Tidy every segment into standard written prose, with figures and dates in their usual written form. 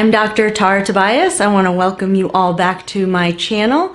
I'm Dr. Tara Tobias. I want to welcome you all back to my channel.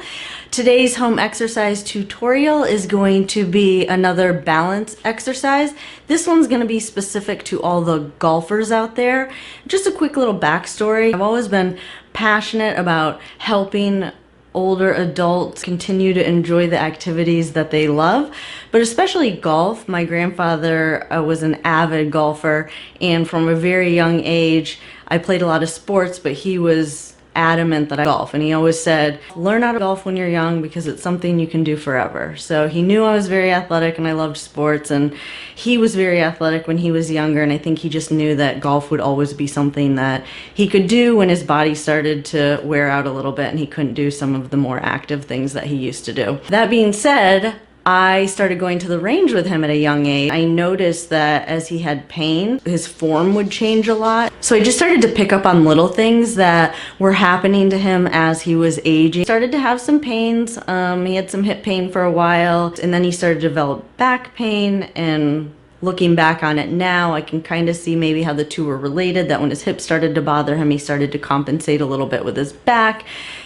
Today's home exercise tutorial is going to be another balance exercise. This one's going to be specific to all the golfers out there. Just a quick little backstory. I've always been passionate about helping older adults continue to enjoy the activities that they love, but especially golf. My grandfather was an avid golfer, and from a very young age I played a lot of sports, but he was adamant that I golf, and he always said, learn how to golf when you're young because it's something you can do forever. So he knew I was very athletic and I loved sports, and he was very athletic when he was younger, and I think he just knew that golf would always be something that he could do when his body started to wear out a little bit and he couldn't do some of the more active things that he used to do. That being said, I started going to the range with him at a young age. I noticed that as he had pain, his form would change a lot. So I just started to pick up on little things that were happening to him as he was aging. He started to have some pains. He had some hip pain for a while, and then he started to develop back pain, and looking back on it now, I can kind of see maybe how the two were related, that when his hip started to bother him, he started to compensate a little bit with his back,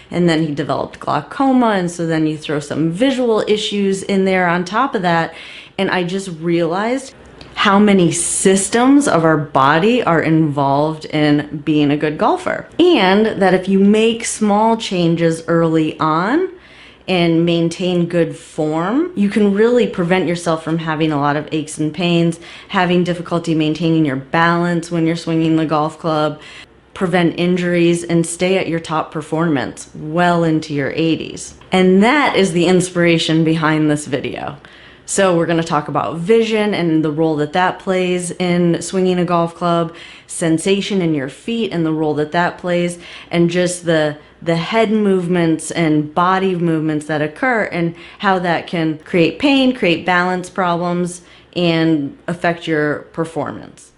and then he developed glaucoma, and so then you throw some visual issues in there on top of that, and I just realized how many systems of our body are involved in being a good golfer. And that if you make small changes early on and maintain good form, you can really prevent yourself from having a lot of aches and pains, having difficulty maintaining your balance when you're swinging the golf club, prevent injuries, and stay at your top performance well into your 80s. And that is the inspiration behind this video. So we're going to talk about vision and the role that that plays in swinging a golf club, sensation in your feet and the role that that plays, and just the head movements and body movements that occur and how that can create pain, create balance problems, and affect your performance.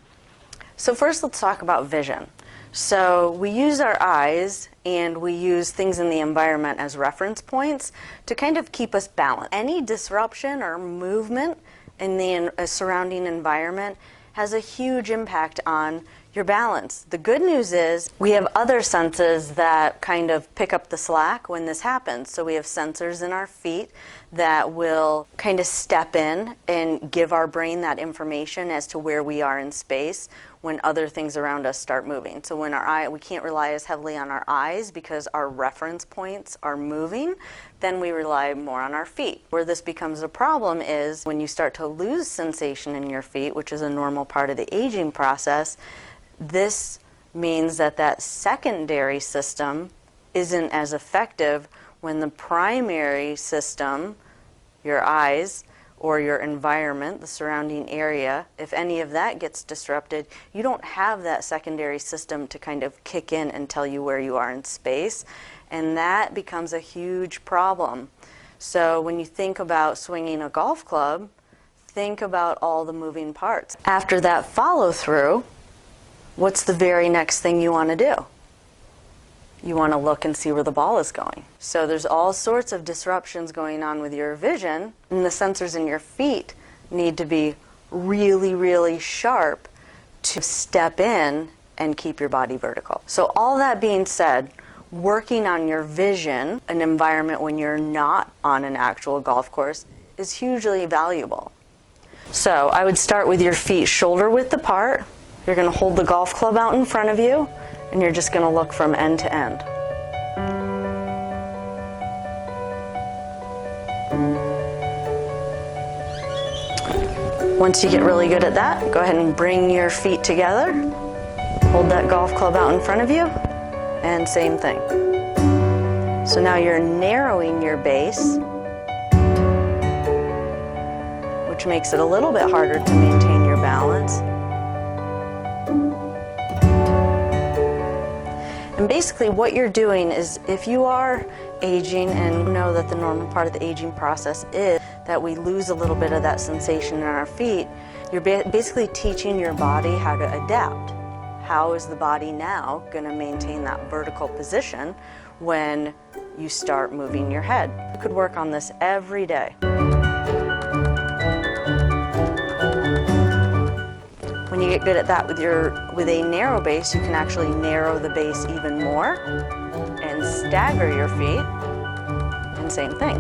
So first, let's talk about vision. So we use our eyes and we use things in the environment as reference points to kind of keep us balanced. Any disruption or movement in the surrounding environment has a huge impact on your balance. The good news is we have other senses that kind of pick up the slack when this happens. So we have sensors in our feet that will kind of step in and give our brain that information as to where we are in space when other things around us start moving. So when we can't rely as heavily on our eyes because our reference points are moving, then we rely more on our feet. Where this becomes a problem is when you start to lose sensation in your feet, which is a normal part of the aging process. This means that that secondary system isn't as effective when the primary system, your eyes, or your environment, the surrounding area, if any of that gets disrupted, you don't have that secondary system to kind of kick in and tell you where you are in space, and that becomes a huge problem. So when you think about swinging a golf club, think about all the moving parts. After that follow through, what's the very next thing you want to do? You want to look and see where the ball is going. So there's all sorts of disruptions going on with your vision, and the sensors in your feet need to be really, really sharp to step in and keep your body vertical. So all that being said, working on your vision, an environment when you're not on an actual golf course, is hugely valuable. So I would start with your feet shoulder width apart. You're going to hold the golf club out in front of you, and you're just going to look from end to end. Once you get really good at that, go ahead and bring your feet together. Hold that golf club out in front of you, and same thing. So now you're narrowing your base, which makes it a little bit harder to maintain your balance. And basically what you're doing is, if you are aging, and you know that the normal part of the aging process is that we lose a little bit of that sensation in our feet, you're basically teaching your body how to adapt. How is the body now going to maintain that vertical position when you start moving your head? You could work on this every day. When you get good at that with a narrow base, you can actually narrow the base even more and stagger your feet, and same thing.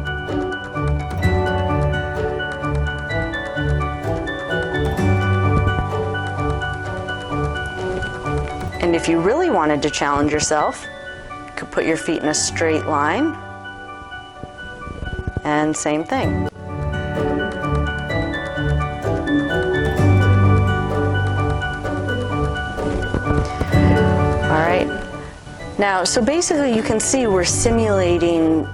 And if you really wanted to challenge yourself, you could put your feet in a straight line, and same thing. All right. Now, so basically you can see we're simulating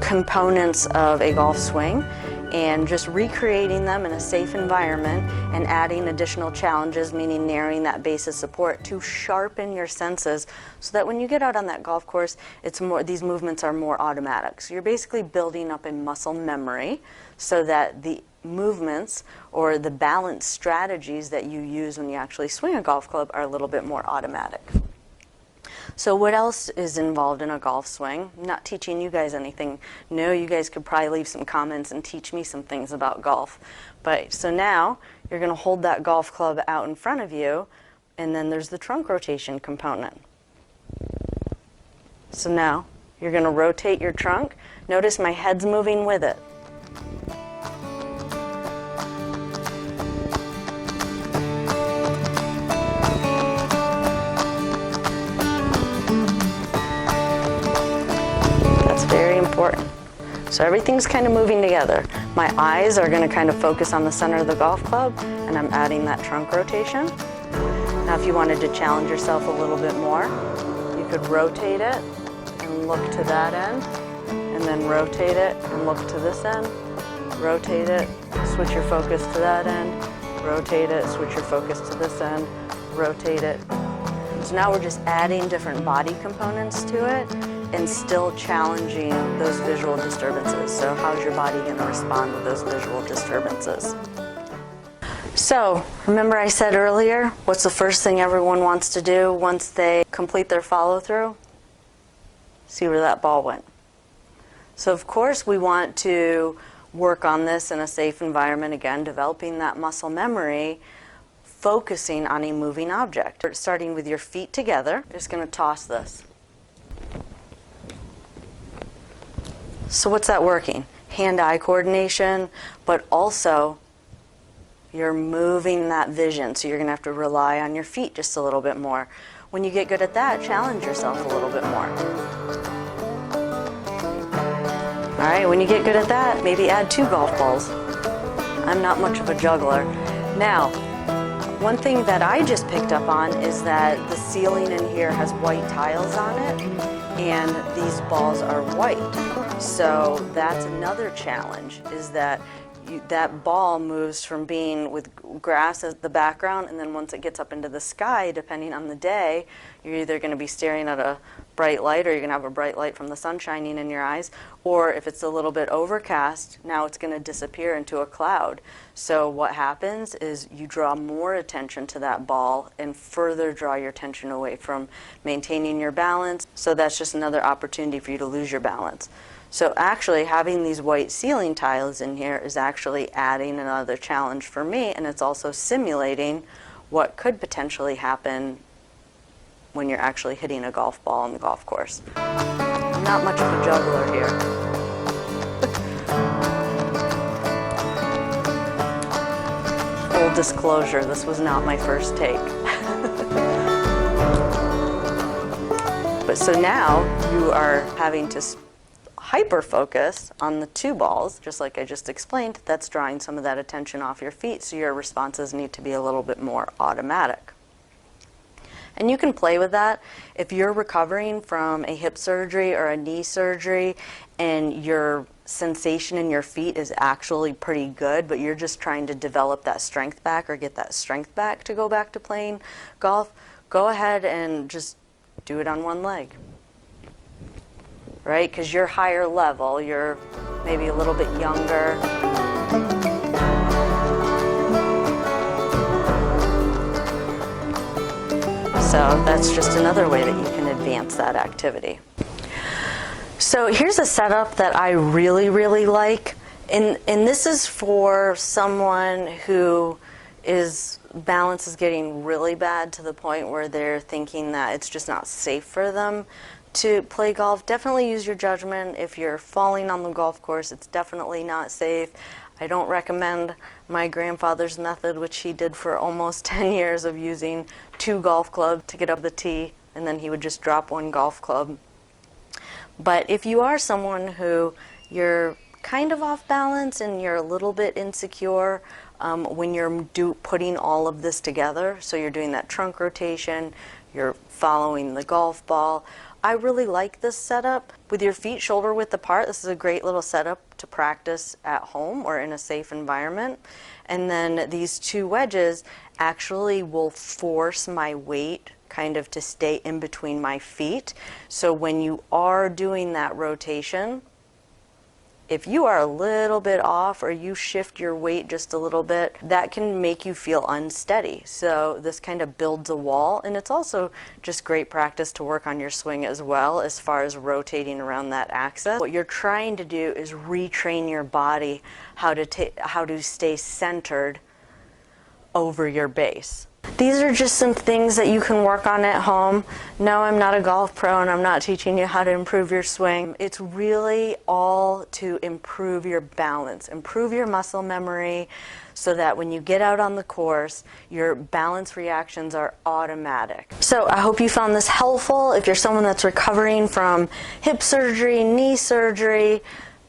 components of a golf swing and just recreating them in a safe environment and adding additional challenges, meaning narrowing that base of support to sharpen your senses so that when you get out on that golf course, these movements are more automatic. So you're basically building up a muscle memory so that the movements or the balance strategies that you use when you actually swing a golf club are a little bit more automatic. So what else is involved in a golf swing? I'm not teaching you guys anything new. You guys could probably leave some comments and teach me some things about golf. But so now you're going to hold that golf club out in front of you, and then there's the trunk rotation component. So now you're going to rotate your trunk. Notice my head's moving with it. Important. So everything's kind of moving together. My eyes are going to kind of focus on the center of the golf club, and I'm adding that trunk rotation. Now if you wanted to challenge yourself a little bit more, you could rotate it and look to that end, and then rotate it and look to this end, rotate it, switch your focus to that end, rotate it, switch your focus to this end, rotate it. So now we're just adding different body components to it and still challenging those visual disturbances. So how's your body going to respond with those visual disturbances? So remember I said earlier, what's the first thing everyone wants to do once they complete their follow-through? See where that ball went. So of course we want to work on this in a safe environment, again, developing that muscle memory, focusing on a moving object. Starting with your feet together, you're just going to toss this. So what's that working? Hand-eye coordination, but also you're moving that vision, so you're going to have to rely on your feet just a little bit more. When you get good at that, challenge yourself a little bit more. All right, when you get good at that, maybe add 2 golf balls. I'm not much of a juggler. Now, one thing that I just picked up on is that the ceiling in here has white tiles on it, and these balls are white. So that's another challenge, is that that ball moves from being with grass as the background, and then once it gets up into the sky, depending on the day, you're either going to be staring at a bright light, or you're going to have a bright light from the sun shining in your eyes, or if it's a little bit overcast, now it's going to disappear into a cloud. So what happens is you draw more attention to that ball and further draw your attention away from maintaining your balance. So that's just another opportunity for you to lose your balance. So actually having these white ceiling tiles in here is actually adding another challenge for me, and it's also simulating what could potentially happen when you're actually hitting a golf ball on the golf course. I'm not much of a juggler here. Full disclosure, this was not my first take. But so now you are having to hyper-focus on the 2 balls, just like I just explained. That's drawing some of that attention off your feet, so your responses need to be a little bit more automatic. And you can play with that. If you're recovering from a hip surgery or a knee surgery and your sensation in your feet is actually pretty good, but you're just trying to develop that strength back or get that strength back to go back to playing golf, go ahead and just do it on one leg. Right? Because you're higher level, you're maybe a little bit younger. So that's just another way that you can advance that activity. So here's a setup that I really, really like. And this is for someone who is balance is getting really bad to the point where they're thinking that it's just not safe for them to play golf, definitely use your judgment. If you're falling on the golf course, it's definitely not safe. I don't recommend my grandfather's method, which he did for almost 10 years, of using 2 golf clubs to get up the tee, and then he would just drop 1 golf club. But if you are someone who you're kind of off balance and you're a little bit insecure when you're putting all of this together, so you're doing that trunk rotation, you're following the golf ball, I really like this setup. With your feet shoulder width apart, this is a great little setup to practice at home or in a safe environment. And then these 2 wedges actually will force my weight kind of to stay in between my feet. So when you are doing that rotation, if you are a little bit off or you shift your weight just a little bit, that can make you feel unsteady. So this kind of builds a wall, and it's also just great practice to work on your swing as well as far as rotating around that axis. What you're trying to do is retrain your body how to stay centered over your base. These are just some things that you can work on at home. No, I'm not a golf pro and I'm not teaching you how to improve your swing. It's really all to improve your balance, improve your muscle memory, so that when you get out on the course, your balance reactions are automatic. So I hope you found this helpful. If you're someone that's recovering from hip surgery, knee surgery,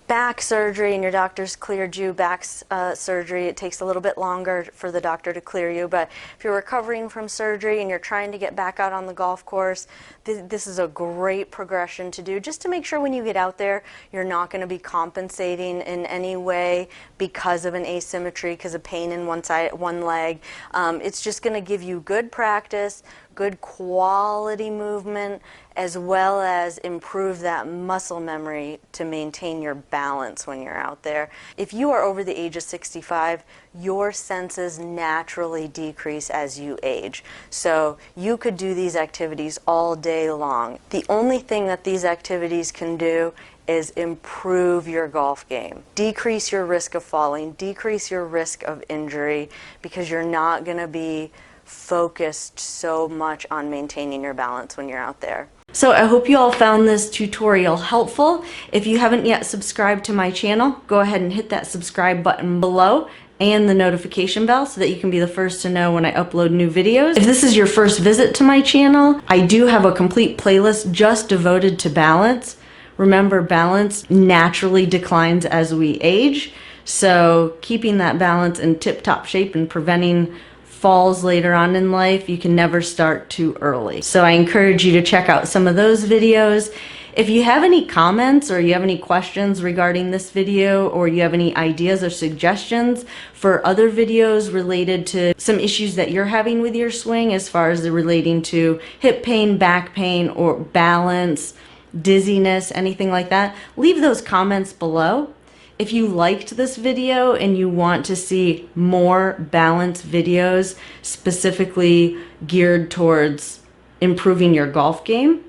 back surgery, and your doctor's cleared you back surgery, it takes a little bit longer for the doctor to clear you, but if you're recovering from surgery and you're trying to get back out on the golf course, this is a great progression to do, just to make sure when you get out there you're not going to be compensating in any way because of an asymmetry, because of pain in one leg. It's just going to give you good practice, good quality movement, as well as improve that muscle memory to maintain your balance when you're out there. If you are over the age of 65, your senses naturally decrease as you age. So you could do these activities all day long. The only thing that these activities can do is improve your golf game. Decrease your risk of falling, decrease your risk of injury, because you're not going to be focused so much on maintaining your balance when you're out there. So I hope you all found this tutorial helpful. If you haven't yet subscribed to my channel, go ahead and hit that subscribe button below and the notification bell so that you can be the first to know when I upload new videos. If this is your first visit to my channel, I do have a complete playlist just devoted to balance. Remember, balance naturally declines as we age, so keeping that balance in tip-top shape and preventing falls later on in life, you can never start too early. So I encourage you to check out some of those videos. If you have any comments or you have any questions regarding this video, or you have any ideas or suggestions for other videos related to some issues that you're having with your swing as far as relating to hip pain, back pain, or balance, dizziness, anything like that, leave those comments below. If you liked this video and you want to see more balance videos specifically geared towards improving your golf game,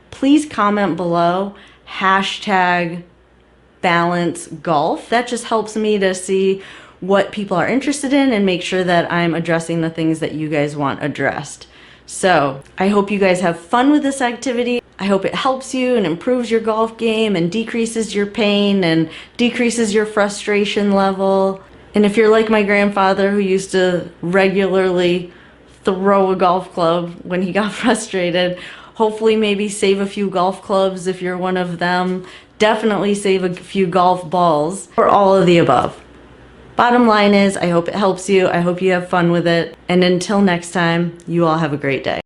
please comment below #BalanceGolf. That just helps me to see what people are interested in and make sure that I'm addressing the things that you guys want addressed. So I hope you guys have fun with this activity. I hope it helps you and improves your golf game and decreases your pain and decreases your frustration level. And if you're like my grandfather, who used to regularly throw a golf club when he got frustrated, hopefully maybe save a few golf clubs if you're one of them. Definitely save a few golf balls, or all of the above. Bottom line is, I hope it helps you. I hope you have fun with it. And until next time, you all have a great day.